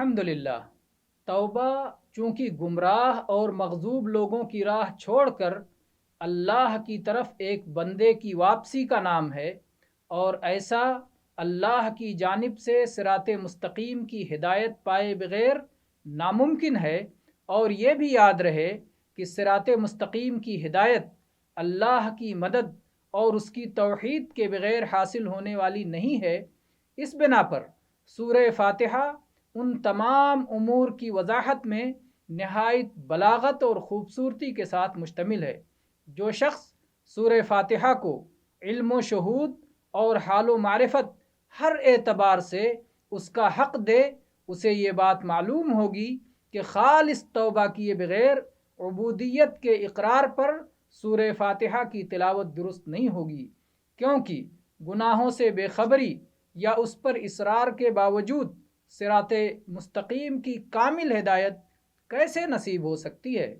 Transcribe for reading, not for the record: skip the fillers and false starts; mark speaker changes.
Speaker 1: الحمدللہ، توبہ چونکہ گمراہ اور مغضوب لوگوں کی راہ چھوڑ کر اللہ کی طرف ایک بندے کی واپسی کا نام ہے، اور ایسا اللہ کی جانب سے صراط مستقیم کی ہدایت پائے بغیر ناممکن ہے۔ اور یہ بھی یاد رہے کہ صراط مستقیم کی ہدایت اللہ کی مدد اور اس کی توحید کے بغیر حاصل ہونے والی نہیں ہے۔ اس بنا پر سورہ فاتحہ ان تمام امور کی وضاحت میں نہایت بلاغت اور خوبصورتی کے ساتھ مشتمل ہے۔ جو شخص سورہ فاتحہ کو علم و شہود اور حال و معرفت ہر اعتبار سے اس کا حق دے، اسے یہ بات معلوم ہوگی کہ خالص توبہ کیے بغیر عبودیت کے اقرار پر سورہ فاتحہ کی تلاوت درست نہیں ہوگی، کیونکہ گناہوں سے بے خبری یا اس پر اصرار کے باوجود صراط مستقیم کی کامل ہدایت کیسے نصیب ہو سکتی ہے؟